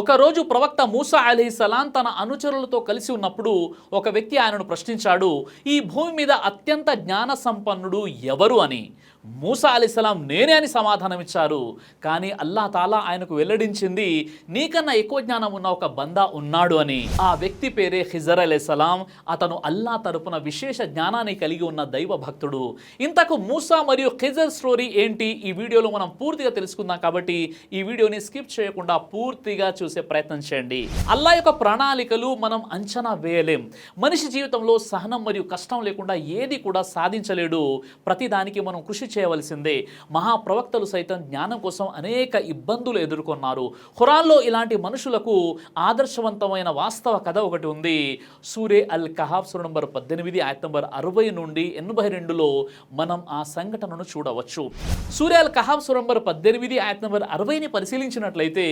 ఒకరోజు ప్రవక్త మూసా అలైహిస్సలాం తన అనుచరులతో కలిసి ఉన్నప్పుడు ఒక వ్యక్తి ఆయనను ప్రశ్నించాడు, ఈ భూమి మీద అత్యంత జ్ఞాన సంపన్నుడు ఎవరు అని. మూసా అలైహిస్సలాం నేనే అని సమాధానమిచ్చారు. కానీ అల్లాహ్ తాలా ఆయనకు వెల్లడించింది, నీకన్నా ఎక్కువ జ్ఞానం ఉన్న ఒక బందా ఉన్నాడు అని. ఆ వ్యక్తి పేరే ఖిజర్ అలైహిస్సలాం. అతను అల్లాహ్ తరపున విశేష జ్ఞానాన్ని కలిగి ఉన్న దైవ భక్తుడు. ఇంతకు మూసా మరియు ఖిజర్ స్టోరీ ఏంటి ఈ వీడియోలో మనం పూర్తిగా తెలుసుకుందాం. కాబట్టి ఈ వీడియోని స్కిప్ చేయకుండా పూర్తిగా చూసే ప్రయత్నం చేయండి. అల్లాహ్ యొక్క ప్రణాళికలు మనం అంచనా వేయలేం. మనిషి జీవితంలో సహనం మరియు కష్టం లేకుండా ఏది కూడా సాధించలేడు. ప్రతిదానికి మనం కృషి చేయవలసిందే. మహాప్రవక్తలు సైతం జ్ఞానం కోసం అనేక ఇబ్బందులు ఎదుర్కొన్నారు. ఖురాన్లో ఇలాంటి మనుషులకు ఆదర్శవంతమైన వాస్తవ కథ ఒకటి ఉంది. సూరే అల్ కహాఫ్ సూర నంబర్ 18 ఆయత్ నంబర్ 60 నుండి 82లో మనం ఆ సంఘటనను చూడవచ్చు. సూరే అల్ కహాఫ్ సూర నంబర్ 18 ఆయత్ నంబర్ 60ని పరిశీలించినట్లయితే,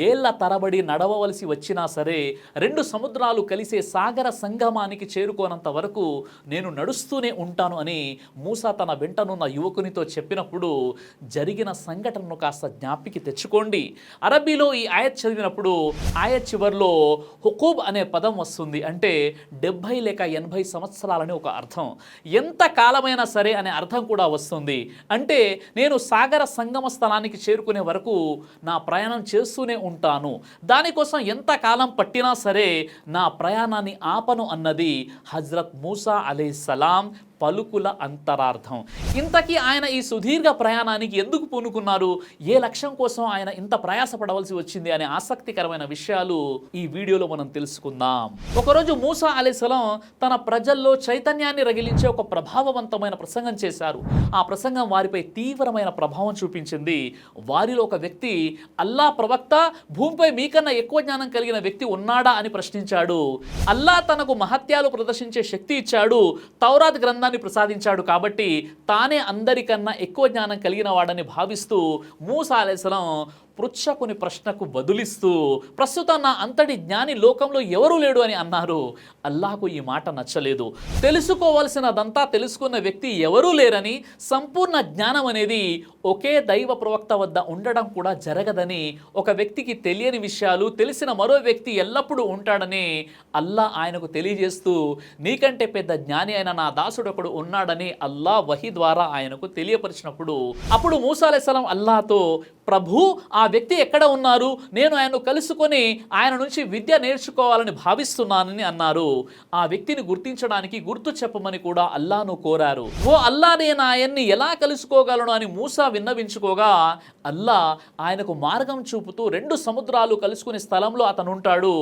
ఏళ్ల తరబడి నడవవలసి వచ్చినా సరే రెండు సముద్రాలు కలిసే సాగర సంగమానికి చేరుకోనంత వరకు నేను నడుస్తూనే ఉంటాను అని మూసా తన వెంటనున్న యువకునితో చెప్పినప్పుడు జరిగిన సంఘటనను కాస్త జ్ఞాపికి తెచ్చుకోండి. అరబీలో ఈ ఆయత్ చదివినప్పుడు ఆయత్ చివర్లో హుకూబ్ అనే పదం వస్తుంది. అంటే 70 లేక 80 సంవత్సరాలని ఒక అర్థం. ఎంత కాలమైనా సరే అనే అర్థం కూడా వస్తుంది. అంటే నేను సాగర సంగమ స్థలానికి చేరుకునే వరకు నా ప్రయాణం చేస్తూనే ఉంటాను. దానికోసం ఎంత కాలం పట్టినా సరే నా ప్రయాణాన్ని ఆపను అన్నది హజ్రత్ మూసా అలైహిస్సలాం పలుకుల అంతరార్థం. ఇంతకీ ఆయన ఈ సుదీర్ఘ ప్రయాణానికి ఎందుకు పూనుకున్నారు, ఏ లక్ష్యం కోసం ఆయన ఇంత ప్రయాసపడవలసి వచ్చింది అనే ఆసక్తికరమైన విషయాలు ఈ వీడియోలో మనం తెలుసుకుందాం. ఒకరోజు మూసా అలైహిస్సలాం తన ప్రజల్లో చైతన్యాన్ని రగిలించే ఒక ప్రభావవంతమైన ప్రసంగం చేశారు. ఆ ప్రసంగం వారిపై తీవ్రమైన ప్రభావం చూపించింది. వారిలో ఒక వ్యక్తి, అల్లాహ్ ప్రవక్త, భూమిపై మీకన్నా ఎక్కువ జ్ఞానం కలిగిన వ్యక్తి ఉన్నాడా అని ప్రశ్నించాడు. అల్లాహ్ తనకు మహత్యాలు ప్రదర్శించే శక్తి ఇచ్చాడు, తౌరాత్ గ్రంథాన్ని ప్రసాదించాడు, కాబట్టి తానే అందరికన్నా ఎక్కువ జ్ఞానం కలిగిన వాడని భావిస్తూ మూసా అలైహిస్సలాం పృచ్ఛకుని ప్రశ్నకు బదులిస్తూ, ప్రస్తుతం నా అంతటి జ్ఞాని లోకంలో ఎవరూ లేడు అని అన్నారు. అల్లాహకు ఈ మాట నచ్చలేదు. తెలుసుకోవలసినదంతా తెలుసుకున్న వ్యక్తి ఎవరూ లేరని, సంపూర్ణ జ్ఞానం అనేది ఒకే దైవ ప్రవక్త వద్ద ఉండడం కూడా జరగదని, ఒక వ్యక్తికి తెలియని విషయాలు తెలిసిన మరో వ్యక్తి ఎల్లప్పుడూ ఉంటాడని అల్లాహ్ ఆయనకు తెలియజేస్తూ, నీకంటే పెద్ద జ్ఞాని అయిన నా దాసుడు ఒకడు ఉన్నాడని అల్లాహ్ వహీ ద్వారా ఆయనకు తెలియపరిచినప్పుడు, అప్పుడు మూసా అలైహిస్సలాం అల్లాహ్తో, ప్రభు, ఆ వ్యక్తి ఎక్కడ ఉన్నారు, నేను ఆయన్ను కలుసుకొని ఆయన నుంచి విద్య నేర్చుకోవాలని భావిస్తున్నానని అన్నారు. ఆ వ్యక్తిని గుర్తించడానికి గుర్తు చెప్పమని కూడా అల్లాహ్ను కోరారు. ఓ అల్లాహ్, నేను ఆయన్ని ఎలా కలుసుకోగలను అని మూసా విన్నవించుకోగా, అల్లాహ్ ఆయనకు మార్గం చూపుతూ, రెండు సముద్రాలు కలుసుకునే స్థలంలో అతను ఉంటాడు,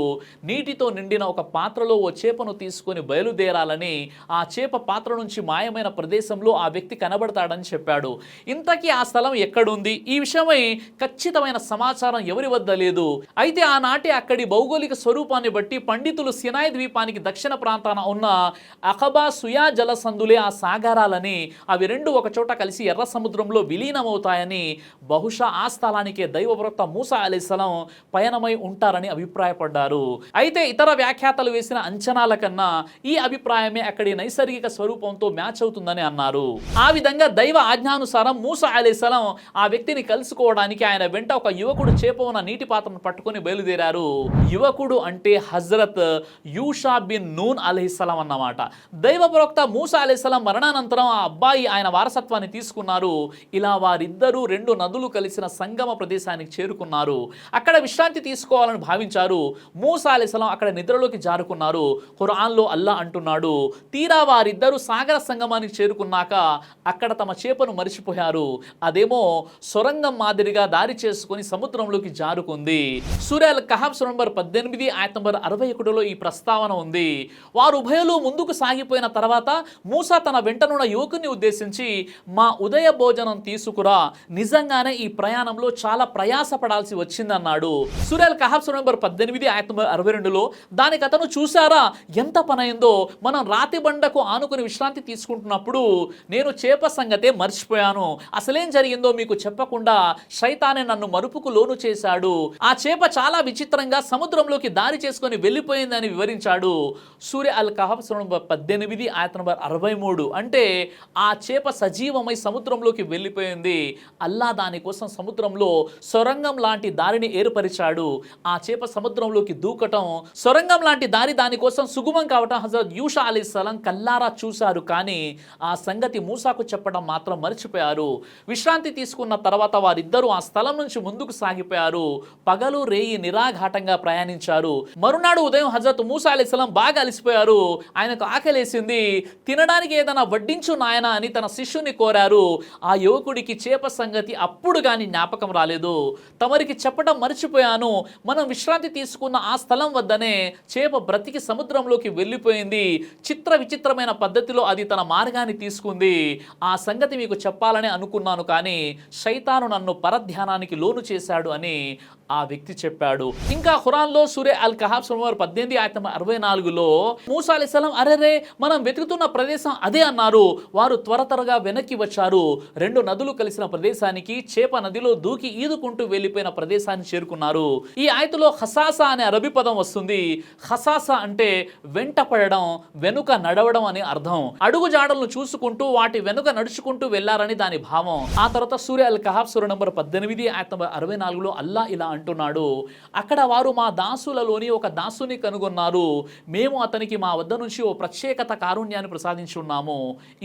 నీటితో నిండిన ఒక పాత్రలో ఓ చేపను తీసుకొని బయలుదేరాలని, ఆ చేప పాత్ర నుంచి మాయమైన ప్రదేశంలో ఆ వ్యక్తి కనబడతాడని చెప్పాడు. ఇంతకీ ఆ స్థలం ఎక్కడుంది, ఈ విషయమై ఖచ్చితమైన సమాచారం ఎవరి వద్ద లేదు. అయితే ఆనాటి అక్కడి భౌగోళిక స్వరూపాన్ని బట్టి పండితులు సినాయ్ ద్వీపానికి దక్షిణ ప్రాంతాన ఉన్న అఖబా, సుయా జలసందులే ఆ సాగరాలని, అవి రెండు ఒక చోట కలిసి ఎర్ర సముద్రంలో విలీనమవుతాయని, బహుశా ఆ స్థలానికే దైవప్రవక్త మూసా అలైహిస్సలాం పయనమై ఉంటారని అభిప్రాయపడ్డారు. అయితే ఇతర వ్యాఖ్యాతలు వేసిన అంచనాల కన్నా ఈ అభిప్రాయమే అక్కడి నైసర్గిక స్వరూపంతో మ్యాచ్ అవుతుందని అన్నారు. ఆ విధంగా దైవ ఆజ్ఞానుసారం మూసా అలైహిస్సలాం ఆ వ్యక్తిని కలుసుకోవడానికి ఆయన వెంట ఒక యువకుడు చేప ఉన్న నీటి పాత్రను పట్టుకొని బయలుదేరారు. యువకుడు అంటే హజ్రత్ యూషా బిన్ నూన్ అలైహిస్సలాం అన్నమాట. దైవ ప్రవక్త మూసా అలైహిస్సలాం మరణానంతరం ఆ అబ్బాయి ఆయన వారసత్వాన్ని తీసుకున్నారు. ఇలా వారిద్దరూ రెండు నదులు కలిసిన సంగమ ప్రదేశానికి చేరుకున్నారు. అక్కడ విశ్రాంతి తీసుకోవాలని భావించారు. మూసా అలైహిస్సలాం అక్కడ నిద్రలోకి జారుకున్నారు. ఖురాన్లో అల్లాహ్ అంటున్నాడు, తీరా వారిద్దరూ సాగర సంగమానికి చేరుకున్నాక అక్కడ తమ చేపను మరిచిపోయారు. అదేమో సొరంగం మాదిరిగా దారి చేసుకుని సముద్రంలోకి జారుకుంది. సూరా అల్ కహాఫ్ సూర నంబర్ 18 ఆయత్ నంబర్ 61లో ఈ ప్రస్తావన ఉంది. వారు ఉభయులు ముందుకు సాగిపోయిన తర్వాత మూసా తన వెంటనున్న యువకుని ఉద్దేశించి, మా ఉదయ భోజనం తీసుకురా, నిజంగానే ఈ ప్రయాణంలో చాలా ప్రయాసపడాల్సి వచ్చిందన్నాడు. సూరా అల్ కహాఫ్ సూర నంబర్ 18 ఆయత్ నంబర్ 62లో, దానికి అతను, చూసారా ఎంత పనైందో, మనం రాతి బండకు ఆనుకుని విశ్రాంతి తీసుకుంటున్నప్పుడు నేను చేప సంగతే మర్చిపోయాను, అసలేం జరిగిందో మీకు చెప్పకుండా శైతానే నన్ను మరుపుకు లోను చేశాడు. ఆ చేప చాలా విచిత్రంగా సముద్రంలోకి దారి చేసుకొని వెళ్ళిపోయిందని వివరించాడు. సూర్య అల్ కహఫ్ సూరా నంబర్ 18 ఆయత నంబర్ 63. అంటే ఆ చేప సజీవమై సముద్రంలోకి వెళ్ళిపోయింది. అల్లా దానికోసం సముద్రంలో సొరంగం లాంటి దారిని ఏర్పరిచాడు. ఆ చేప సముద్రంలోకి దూకటం, సొరంగం లాంటి దారి దానికోసం సుగమం కావటం హజరత్ యూషా అలైహిస్సలాం కల్లారా చూశారు. కానీ ఆ సంగతి మూసాకు చెప్పడం మాత్రం మర్చిపోయారు. విశ్రాంతి తీసుకున్న తర్వాత వారిద్దరూ ఆ స్థలం నుంచి ముందుకు సాగిపోయారు. పగలు రేయి నిరాఘాటంగా ప్రయాణించారు. మరునాడు ఉదయం హజరత్ మూసా అలైహిస్సలాం బాగా అలసిపోయారు. ఆయనకు ఆకలేసింది. తినడానికి ఏదైనా వడ్డించు నాయనా అని తన శిష్యుని కోరారు. ఆ యువకుడికి చేప సంగతి అప్పుడు కానీ జ్ఞాపకం రాలేదు. తమరికి చెప్పడం మర్చిపోయాను, మనం విశ్రాంతి తీసుకున్న ఆ స్థలం వద్దనే చేప బ్రతికి సముద్రంలోకి వెళ్ళిపోయింది. చిత్ర విచిత్రమైన పద్ధతిలో అది తన మార్గాన్ని తీసుకుంది. ఆ సంగతి మీకు చెప్పాలని అనుకున్నాను, కానీ శైతాను నన్ను పరధ్యానానికి లోను చేశాడు అని ఆ వ్యక్తి చెప్పాడు. ఇంకా ఖురాన్లో సూరే అల్ కహఫ్ సూరా నంబర్ 18 ఆయత 64లో మూసా అలైహిస్సలాం అరెరే మనం వెతుకుతున్న ప్రదేశం అదే అన్నారు. వారు త్వరగా వెనక్కి వచ్చారు. రెండు నదులు కలిసిన ప్రదేశానికి, చేప నదిలో దూకి ఈదుకుంటూ వెళ్ళిపోయిన ప్రదేశాన్ని చేరుకున్నారు. ఈ ఆయతలో ఖసాసా అనే అరబీ పదం వస్తుంది. ఖసాసా అంటే వెంట పడడం, వెనుక నడవడం అని అర్థం. అడుగు జాడలను చూసుకుంటూ వాటి వెనుక నడుచుకుంటూ వెళ్లారని దాని భావం. ఆ తర్వాత సూర్య అల్ కహఫ్ సూరా నంబర్ 18 ఆయత 64లో అల్లా ఇలా అంటున్నాడు, అక్కడ వారు మా దాసులలోని ఒక దాసుని కనుగొన్నారు. మేము అతనికి మా వద్ద నుంచి ఓ ప్రత్యేకత కారుణ్యాన్ని ప్రసాదించి ఉన్నాము.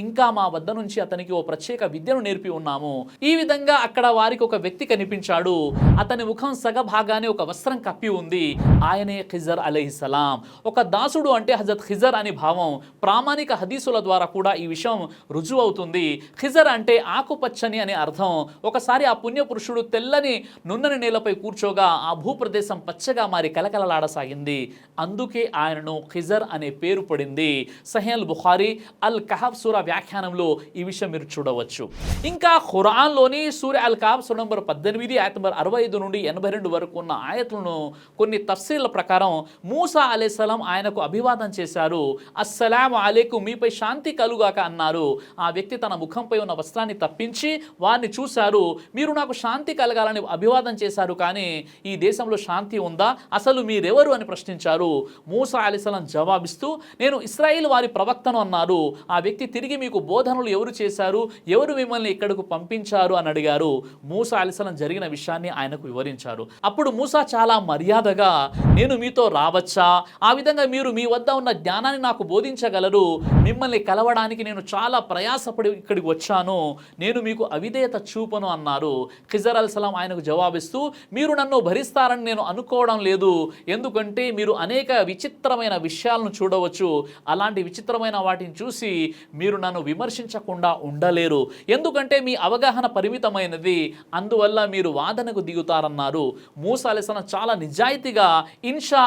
ఇంకా మా వద్ద నుంచి అతనికి ఓ ప్రత్యేక విద్యను నేర్పి ఉన్నాము. ఈ విధంగా అక్కడ వారికి ఒక వ్యక్తి కనిపించాడు. అతని ముఖం సగభాగానే ఒక వస్త్రం కప్పి ఉంది. ఆయనే ఖిజర్ అలైహిస్సలాం. ఒక దాసుడు అంటే హజరత్ ఖిజర్ అని భావం. ప్రామాణిక హదీసుల ద్వారా కూడా ఈ విషయం రుజువు అవుతుంది. ఖిజర్ అంటే ఆకుపచ్చని అని అర్థం. ఒకసారి ఆ పుణ్య పురుషుడు తెల్లని నున్నని నేలపై కూర్చోగా ఆ భూప్రదేశం పచ్చగా మారి కలకలలాడసాగింది. అందుకే ఆయనను ఖిజర్ అనే పేరు పడింది. సహీహ్ అల్ బుఖారీ అల్ కహఫ్ సూరా వ్యాఖ్యానంలో ఈ విషయం మీరు చూడవచ్చు. ఇంకా ఖురాన్లోని సూరా అల్ కహఫ్ సూరా నంబర్ 18 ఆయత నంబర్ 65 నుండి 82 వరకు ఉన్న ఆయతులను కొన్ని తఫ్సీర్ల ప్రకారం మూసా అలైహిస్సలాం ఆయనకు అభివాదం చేశారు. అస్సలాము అలైకుం, మీపై శాంతి కలుగాక అన్నారు. ఆ వ్యక్తి తన ముఖంపై ఉన్న వస్త్రాన్ని తప్పించి వారిని చూశారు. మీరు నాకు శాంతి కలగాలని అభివాదం చేశారు, కానీ ఈ దేశంలో శాంతి ఉందా, అసలు మీరెవరు అని ప్రశ్నించారు. మూసా అలైహిస్సలాం జవాబిస్తూ నేను ఇశ్రాయేలు వారి ప్రవక్తను అన్నారు. ఆ వ్యక్తి తిరిగి మీకు బోధనలు ఎవరు చేశారు, ఎవరు మిమ్మల్ని ఇక్కడకు పంపించారు అని అడిగారు. మూసా అలైహిస్సలాం జరిగిన విషయాన్ని ఆయనకు వివరించారు. అప్పుడు మూసా చాలా మర్యాదగా నేను మీతో రావచ్చా, ఆ విధంగా మీరు మీ వద్ద ఉన్న జ్ఞానాన్ని నాకు బోధించగలరు, మిమ్మల్ని కలవడానికి నేను చాలా ప్రయాసపడి ఇక్కడికి వచ్చాను, నేను మీకు అవిధేయత చూపను అన్నారు. ఖిజర్ అలైహిస్సలాం ఆయనకు జవాబిస్తూ మీరు నన్ను భరిస్తారని నేను అనుకోవడం లేదు, ఎందుకంటే మీరు అనేక విచిత్రమైన విషయాలను చూడవచ్చు, అలాంటి విచిత్రమైన వాటిని చూసి మీరు నన్ను విమర్శించకుండా ఉండలేరు, ఎందుకంటే మీ అవగాహన పరిమితమైనది, అందువల్ల మీరు వాదనకు దిగుతారన్నారు. మూసా అలైహిస్సలాం చాలా నిజాయితీగా ఇన్షా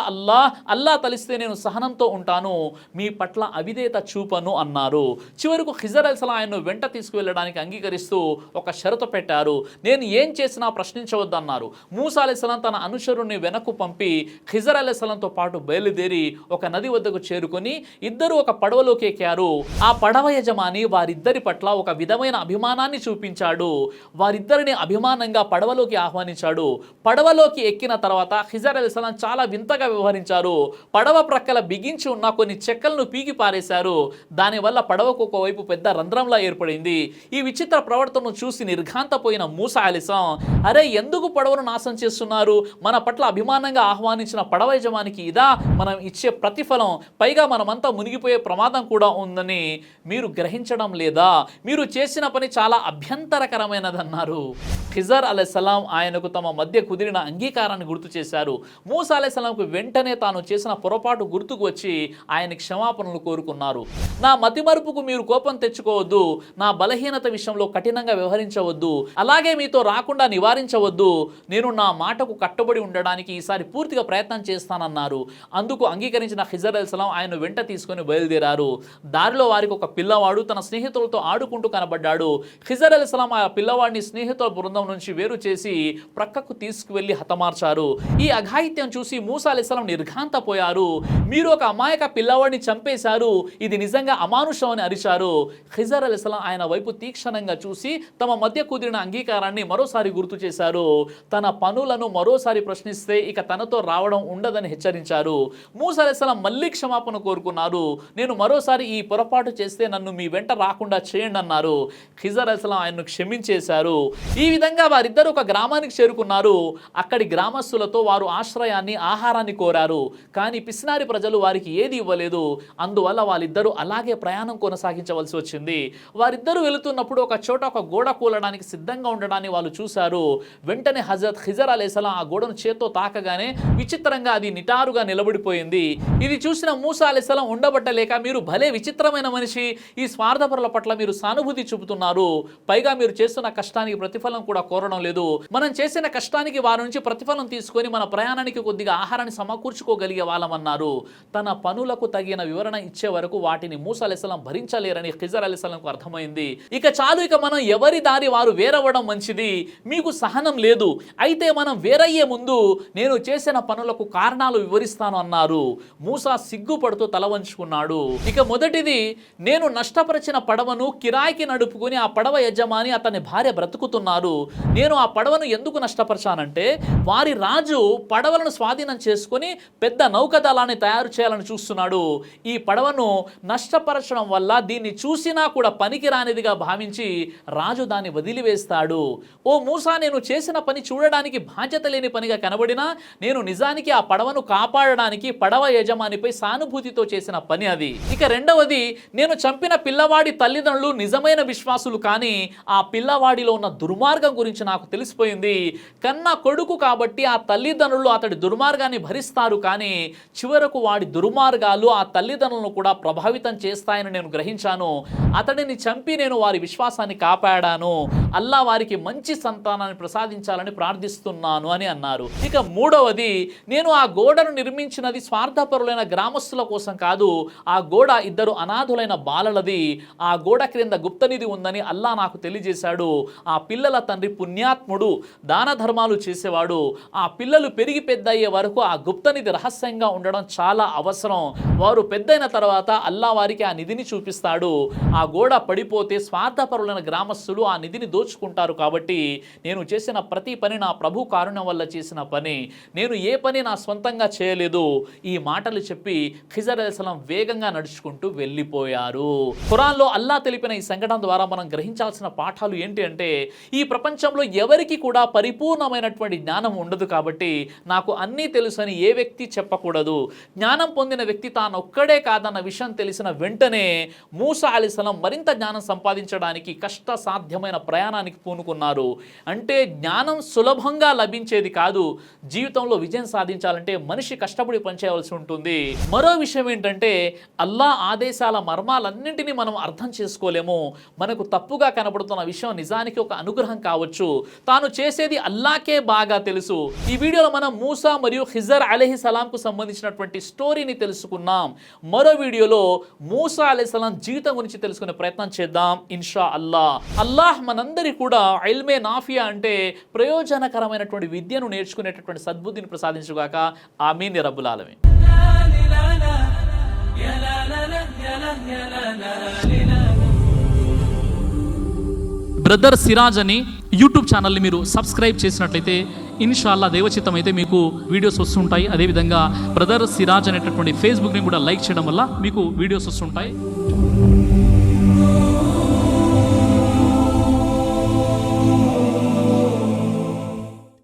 అల్లా తలిస్తే నేను సహనంతో ఉంటాను, మీ పట్ల అవిధేయత చూపను అన్నారు. చివరకు ఖిజర్ అలైహిస్సలాం ఆయన్ను వెంట తీసుకువెళ్ళడానికి అంగీకరిస్తూ ఒక షరతు పెట్టారు. నేను ఏం చేసినా ప్రశ్నించవద్దన్నారు. మూసా అలైహిస్సలాం తన అనుచరుణ్ణి వెనక్కు పంపి ఖిజర్ అలైహిస్సలాంతో పాటు బయలుదేరి ఒక నది వద్దకు చేరుకొని ఇద్దరు ఒక పడవలోకి ఎక్కారు. ఆ పడవ యజమాని వారిద్దరి పట్ల ఒక విధమైన అభిమానాన్ని చూపించాడు. వారిద్దరిని అభిమానంగా పడవలోకి ఆహ్వానించాడు. పడవలోకి ఎక్కిన తర్వాత ఖిజర్ అలైహిస్సలాం చాలా వింతగా వ్యవహరించారు. పడవ ప్రక్కల బిగించి ఉన్న కొన్ని చెక్కలను పీకి పారేశారు. దానివల్ల పడవకు ఒకవైపు పెద్ద రంధ్రంలా ఏర్పడింది. ఈ విచిత్ర ప్రవర్తనను చూసి నిర్ఘాంతపోయిన మూసా అలైహిస్సలాం, అరే ఎందుకు పడవను నాశనం చేస్తున్నారు, మన పట్ల అభిమానంగా ఆహ్వానించిన పడవ యజమానికి ఇదా మనం ఇచ్చే ప్రతిఫలం, పైగా మనమంతా మునిగిపోయే ప్రమాదం కూడా ఉందని మీరు గ్రహించడం లేదా, మీరు చేసిన పని చాలా అభ్యంతరకరమైనదన్నారు. ఖిజర్ అలైహిస్సలాం ఆయనకు తమ మధ్య కుదిరిన అంగీకారాన్ని గుర్తు చేశారు. మూసా అలైహిస్సలాంకు వెంటనే తాను చేసిన పొరపాటు గుర్తుకు వచ్చి ఆయన క్షమాపణలు కోరుకున్నారు. నా మతిమరుపుకు మీరు కోపం తెచ్చుకోవద్దు, నా బలహీనత విషయంలో కఠినంగా వ్యవహరించవద్దు, అలాగే మీతో రాకుండా నివారించవద్దు, నేను నా మాటకు కట్టుబడి ఉండడానికి ఈసారి పూర్తిగా ప్రయత్నం చేస్తానన్నారు. అందుకు అంగీకరించిన ఖిజర్ అలైహిస్సలాం ఆయన వెంట తీసుకొని బయలుదేరారు. దారిలో వారికి ఒక పిల్లవాడు తన స్నేహితులతో ఆడుకుంటూ కనబడ్డాడు. ఖిజర్ అలైహిస్సలాం ఆ పిల్లవాడిని స్నేహితుల బృందం నుంచి వేరు చేసి ప్రక్కకు తీసుకువెళ్లి హతమార్చారు. ఈ అఘాయిత్యం చూసి మూసా అలైహిస్సలాం నిర్ఘాంతపోయారు. మీరు ఒక అమాయక పిల్లవాడిని చంపేశారు, ఇది నిజంగా అమానుషం అని అరిచారు. ఖిజర్ అలైహిస్సలాం ఆయన వైపు తీక్షణంగా చూసి తమ మధ్య కుదిరిన అంగీకారాన్ని మరోసారి గుర్తు చేశారు. తన పనులను మరోసారి ప్రశ్నిస్తే ఇక తనతో రావడం ఉండదని హెచ్చరించారు. మూసా అలైహిస్సలాం మళ్ళీ క్షమాపణ కోరుకున్నారు. నేను మరోసారి ఈ పొరపాటు చేస్తే నన్ను మీ వెంట రాకుండా చేయండి అన్నారు. ఖిజర్ అలైహిస్సలాం ఆయన్ను క్షమించేశారు. ఈ విధంగా వారిద్దరూ ఒక గ్రామానికి చేరుకున్నారు. అక్కడి గ్రామస్తులతో వారు ఆశ్రయాన్ని, ఆహారాన్ని కోరారు. కానీ పిసినారి ప్రజలు వారికి ఏది ఇవ్వలేదు. అందువల్ల వాళ్ళిద్దరూ అలాగే ప్రయాణం కొనసాగించవలసి వచ్చింది. వారిద్దరూ వెళుతున్నప్పుడు ఒక చోట ఒక గోడ కూలడానికి సిద్ధంగా ఉండడాన్ని వాళ్ళు చూశారు. వెంటనే హజరత్ ఖిజర్ అలైహిస్సలాం ఆ గోడను చేత్తో తాకగానే విచిత్రంగా అది నిటారుగా నిలబడిపోయింది. ఇది చూసిన మూసా అలైహిస్సలాం ఉండబట్టలేక, మీరు భలే విచిత్రమైన మనిషి, ఈ స్వార్థపరుల పట్ల మీరు సానుభూతి చూపుతున్నారు, పైగా మీరు చేస్తున్న కష్టానికి ప్రతిఫలం కూడా కోరడం లేదు. మనం చేసిన కష్టానికి వారి నుంచి ప్రతిఫలం తీసుకొని మన ప్రయాణానికి కొద్దిగా ఆహారాన్ని సమకూర్చుకోగలిగే వాళ్ళమన్నారు. తన పనులకు తగిన వివరణ ఇచ్చే వరకు వాటిని మూసా అలైహిస్సలాం భరించలేరని ఖిజర్ అలైహిస్సలాంకు అర్థమైంది. ఇక చాలు, ఇక మనం ఎవరి దారి వారు వేరవ్వడం మంచిది, మీకు సహనం లేదు, అయితే మనం వేరయ్యే ముందు నేను చేసిన పనులకు కారణాలు వివరిస్తాను అన్నారు. మూసా సిగ్గుపడుతూ తల వంచుకున్నాడు. ఇక మొదటిది, నేను నష్టపరిచిన పడవను కిరాయికి నడుపుకుని ఆ పడవ యజమాని అతని భార్య బ్రతుకుతున్నారు. నేను ఆ పడవను ఎందుకు నష్టపరిచానంటే, వారి రాజు పడవలను స్వాధీనం చేసుకుని పెద్ద నౌకదళాన్ని తయారు చేయాలని చూస్తున్నాడు. ఈ పడవను నష్టపరచడం వల్ల దీన్ని చూసినా కూడా పనికిరానిదిగా భావించి రాజు దాన్ని వదిలివేస్తాడు. ఓ మూసా, నేను చేసిన పని చూడడానికి బాధ్యత లేని పనిగా కనబడినా నేను నిజానికి ఆ పడవను కాపాడడానికి పడవ యజమానిపై సానుభూతితో చేసిన పని అది. ఇక రెండవది, నేను చంపిన పిల్లవాడి తల్లిదండ్రులు నిజమైన విశ్వాసులు, కానీ ఆ పిల్లవాడిలో ఉన్న దుర్మార్గం గురించి నాకు తెలిసిపోయింది. కన్న కొడుకు కాబట్టి ఆ తల్లిదండ్రులు అతడి దుర్మార్గాన్ని భరిస్తారు, కానీ చివరకు వాడి దుర్మార్గాలు ఆ తల్లిదండ్రులను కూడా ప్రభావితం చేస్తాయని నేను గ్రహించాను. అతడిని చంపి నేను వారి విశ్వాసాన్ని కాపాడాను. అల్లా వారికి మంచి సంతానాన్ని ప్రసాదించాలని ప్రార్థిస్తున్నాను అని అన్నారు. ఇక మూడవది, నేను ఆ గోడను నిర్మించినది స్వార్థపరులైన గ్రామస్తుల కోసం కాదు, ఆ గోడ ఇద్దరు అనాథులైన బాలలది. ఆ గోడ క్రింద గుప్తనిధి ఉందని అల్లా నాకు తెలియజేశాడు. ఆ పిల్లల తండ్రి పుణ్యాత్ముడు, దాన ధర్మాలు చేసేవాడు. ఆ పిల్లలు పెరిగి పెద్దయ్యే వరకు ఆ గుప్తనిధి రహస్యంగా ఉండడం చాలా అవసరం. వారు పెద్దయిన తర్వాత అల్లా వారికి ఆ నిధిని చూపిస్తాడు. ఆ గోడ పడిపోతే స్వార్థపరులైన గ్రామస్తులు ఆ నిధిని దోచుకుంటారు. కాబట్టి నేను చేసిన ప్రతి పని నా ప్రభు కారుణ్యం వల్ల చేసిన పని, నేను ఏ పని నా స్వంతంగా చేయలేదు. ఈ మాటలు చెప్పి ఖిజర్ అలైహిస్సలాం వేగంగా నడుచుకుంటూ వెళ్ళిపోయారు. ఖురాన్లో అల్లా తెలిపిన ఈ సంఘటన ద్వారా మనం గ్రహించాల్సిన పాఠాలు ఏంటి అంటే, ఈ ప్రపంచంలో ఎవరికి కూడా పరిపూర్ణమైనటువంటి జ్ఞానం ఉండదు. కాబట్టి నాకు అన్నీ తెలుసు అని ఏ వ్యక్తి చెప్పకూడదు. జ్ఞానం పొందిన వ్యక్తి తానొక్కడే కాదన్న విషయం తెలిసిన వెంటనే మూసా అలైహిస్సలాం మరింత జ్ఞానం సంపాదించడానికి కష్ట సాధ్యమైన ప్రయాణానికి పూనుకున్నారు. అంటే జ్ఞానం సులభంగా లభించేది కాదు. జీవితంలో విజయం సాధించాలంటే మనిషి కష్టపడి పనిచేయవలసి ఉంటుంది. మరో విషయం ఏంటంటే, అల్లా ఆదేశాల మర్మాలన్నింటినీ మనం అర్థం చేసుకోలేము. మనకు తప్పుగా కనబడుతున్న విషయం నిజానికి ఒక అనుగ్రహం కావచ్చు. తాను చేసేది అల్లాకే బాగా తెలుసు. ఈ వీడియోలో మనం మూసా మరియు ఖిజర్ అలైహిస్సలాంకు సంబంధించినటువంటి స్టోరీని తెలుసుకున్నాం. మరో వీడియోలో మూసా అలైహిస్సలాం జీవితం గురించి తెలుసుకునే ప్రయత్నం చేద్దాం ఇన్షా అల్లాహ్. అల్లాహ్ మనందరి కూడా ఇల్మే నాఫియా అంటే ప్రయోజనకరమైనటువంటి విద్యను నేర్చుకునేటటువంటి సద్బుద్ధిని ప్రసాదించుగాక. ఆమీన్ యా రబ్బుల్ ఆలమీన్. బ్రదర్ సిరాజ్ అని యూట్యూబ్ ఛానల్ని మీరు సబ్స్క్రైబ్ చేసినట్లయితే ఇన్షాల్లా దేవచిత్తం అయితే మీకు వీడియోస్ వస్తుంటాయి. అదేవిధంగా బ్రదర్ సిరాజ్ అనేటటువంటి ఫేస్బుక్ని కూడా లైక్ చేయడం వల్ల మీకు వీడియోస్ వస్తుంటాయి.